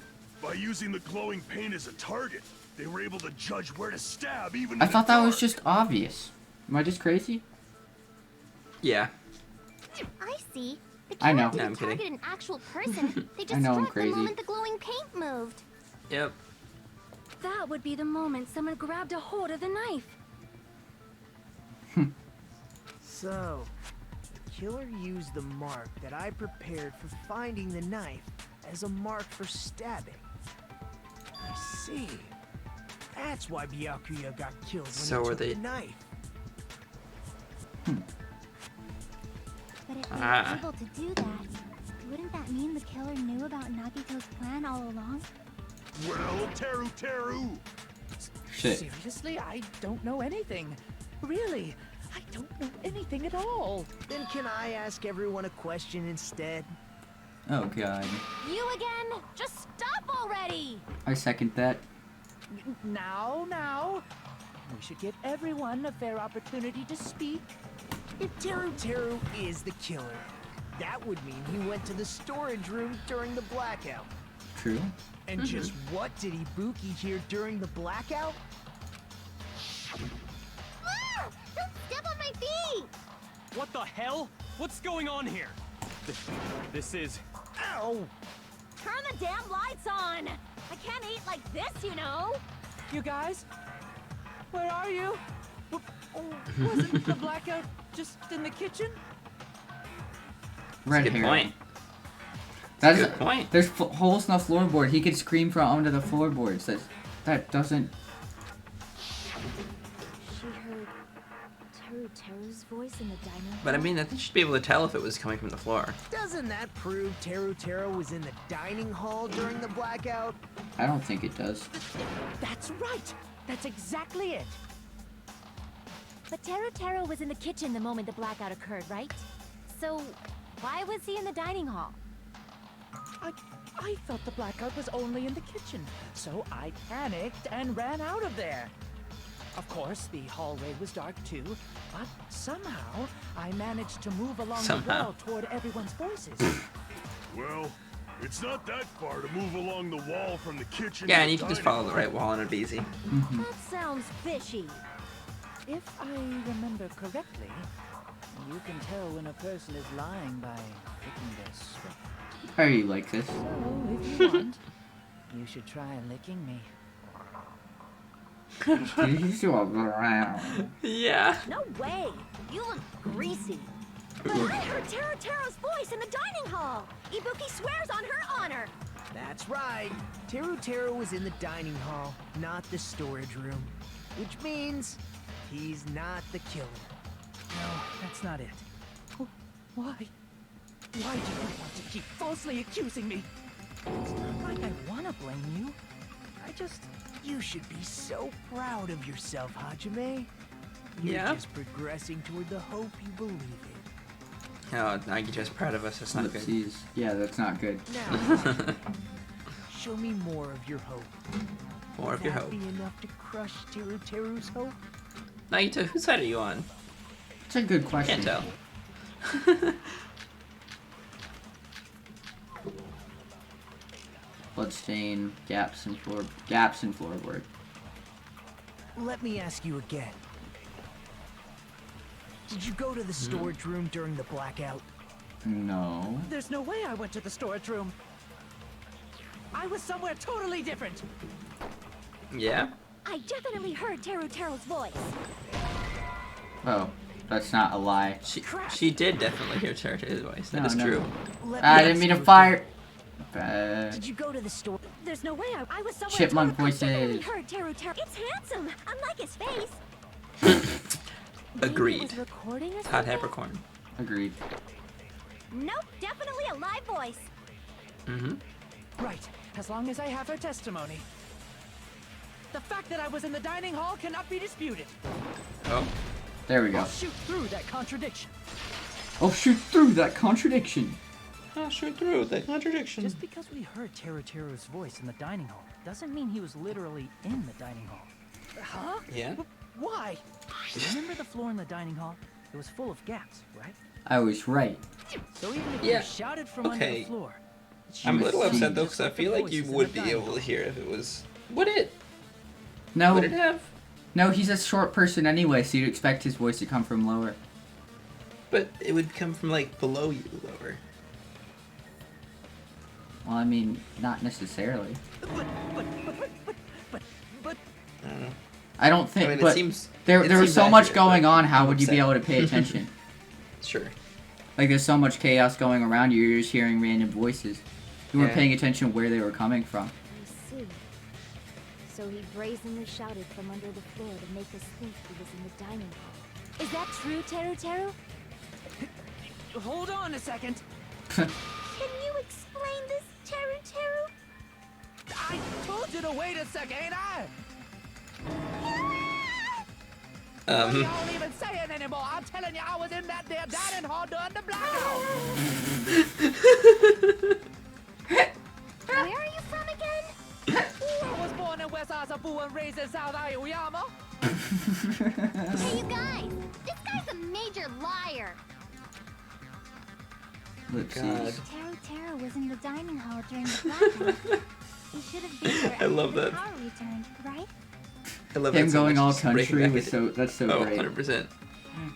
by using the glowing paint as a target, they were able to judge where to stab even I in thought the that was dark. just obvious. Am I just crazy? Yeah. I see. The I know. killer No, I'm didn't kidding. target an actual person. They just know I'm struck the crazy. moment the glowing paint moved. Yep. That would be the moment someone grabbed a hold of the knife. So, the killer used the mark that I prepared for finding the knife as a mark for stabbing. I see. That's why Byakuya got killed when So he were took they- the knife. But if they Ah. were able to do that, wouldn't that mean the killer knew about Nagito's plan all along? Well, Teru! Shit. Seriously, I don't know anything. Really, I don't know anything at all. Then can I ask everyone a question instead? Oh god. You again? Just stop already! I second that. Now. We should give everyone a fair opportunity to speak. If Teru is the killer, that would mean he went to the storage room during the blackout. True. And just what did Ibuki hear during the blackout? Ah! Don't step on my feet! What the hell? What's going on here? This is... Ow! Turn the damn lights on! I can't eat like this, you know! You guys, Where are you? Wasn't the blackout just in the kitchen? Red Good hair. point. That's a good point. There's holes in the floorboard. He could scream from under the floorboards. That doesn't. She heard Teru's voice in the dining hall. But I mean, I think she'd be able to tell if it was coming from the floor. Doesn't that prove Teru was in the dining hall during the blackout? I don't think it does. That's right. That's exactly it. But Teru was in the kitchen the moment the blackout occurred, right? So, why was he in the dining hall? I thought the blackout was only in the kitchen, so I panicked and ran out of there. Of course, the hallway was dark too, but somehow I managed to move along the wall toward everyone's voices. Well, it's not that far to move along the wall from the kitchen. Yeah, to and the you can just dining follow the right wall and it'd be easy. That sounds fishy. If I remember correctly, you can tell when a person is lying by licking their sweat. How are you like this? So, if you want, you should try licking me. Yeah. No way. You look greasy. But I heard Teru's voice in the dining hall. Ibuki swears on her honor. That's right. Teru was in the dining hall, not the storage room. Which means he's not the killer. No, that's not it. Why? Why do you want to keep falsely accusing me? It's not like I want to blame you. I just... You should be so proud of yourself, Hajime. You're just progressing toward the hope you believe in. Oh, now you're just proud of us. That's not good. Oopsies. Yeah, that's not good. Now, show me more of your hope. More of your hope. Would that be enough to crush Teru's hope? Naito, whose side are you on? It's a good question. Can't tell. Bloodstain, gaps in floorboard. Let me ask you again. Did you go to the storage room during the blackout? No. There's no way I went to the storage room. I was somewhere totally different. Yeah? I definitely heard Teru's voice. Oh, that's not a lie. She did definitely hear Teru's voice. That is true. I didn't mean to fire. Bad. Did you go to the store? There's no way I was somewhere. Chipmunk I voices. definitely heard Teru. It's handsome, unlike his face. Agreed. Maybe it was recording or Hot something? Capricorn. Agreed. Nope, definitely a live voice. Mm-hmm. Right, as long as I have her testimony. The fact that I was in the dining hall cannot be disputed. Oh. There we go. I'll shoot through that contradiction. Oh, shoot through that contradiction. I'll shoot through that contradiction. Just because we heard Teru's voice in the dining hall doesn't mean he was literally in the dining hall. Huh? Yeah? Why? Remember the floor in the dining hall? It was full of gaps, right? I was right. So even if you shouted from under the floor... I'm a little upset though, because I feel like you would be able to hear if it was... Would it? No. Would it have? No, he's a short person anyway, so you'd expect his voice to come from lower. But it would come from, like, below you, lower. Well, I mean, not necessarily. But... I don't know. I don't think, I mean, but it seems, there was so much accurate, going but on, how I'm would you be upset. able to pay attention? Sure. Like, there's so much chaos going around you, you're just hearing random voices. You weren't Yeah. paying attention where they were coming from. I see. So he brazenly shouted from under the floor to make us think he was in the dining hall. Is that true, Teru? Hold on a second. Can you explain this, Teru? I told you to wait a second, ain't I? What are y'all even saying anymore? I'm telling you, I was in that there dining hall during the blackout. Where are you from again? I was born in West Asabu and raised in South Aoyama. Hey, you guys! This guy's a major liar! Let's God. see. Teru was in the dining hall during the blackout. He should have been there I love after the that. power returned, right? I love Him that so going much, all just breaking country back was into- that's so Oh, great. 100%.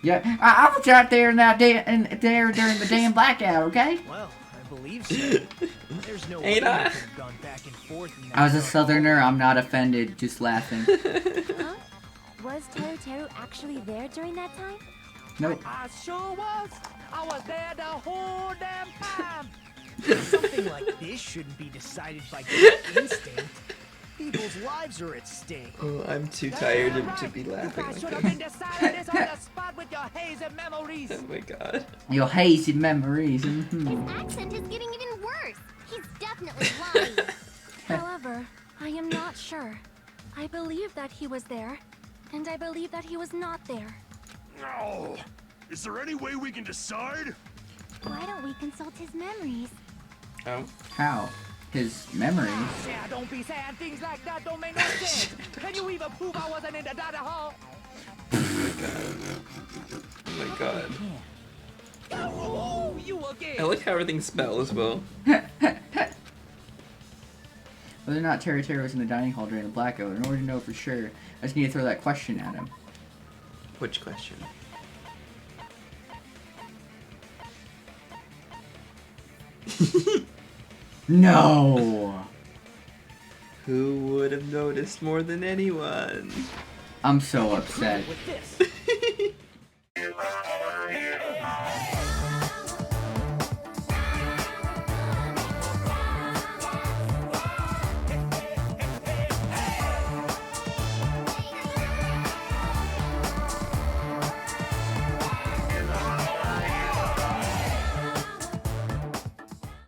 Yeah, I was out there in that day and there during the damn blackout, okay? Well, I believe so. There's no Ain't way I? I could have gone back and forth in that I was a dark southerner, I'm not offended, just laughing. Huh? Was Teru actually there during that time? Nope. I sure was. I was there the whole damn time. Something like this shouldn't be decided by gut instinct. People's lives are at stake. Oh, I'm too tired to be laughing like should have been this. decided this on the spot with your hazy memories. Oh my god. Your hazy memories. His accent is getting even worse. He's definitely lying. However, I am not sure. I believe that he was there, and I believe that he was not there. No. Is there any way we can decide? Why don't we consult his memories? Oh. How? His memories? Yeah, don't be saying things like that. Don't make no sense. Can you even prove I wasn't in the data hall? Oh my god. Oh, you again. I like how everything smells well. Whether or not Teru was in the dining hall during the blackout, in order to know for sure, I just need to throw that question at him. Which question? No! Who would have noticed more than anyone? I'm so upset. With this.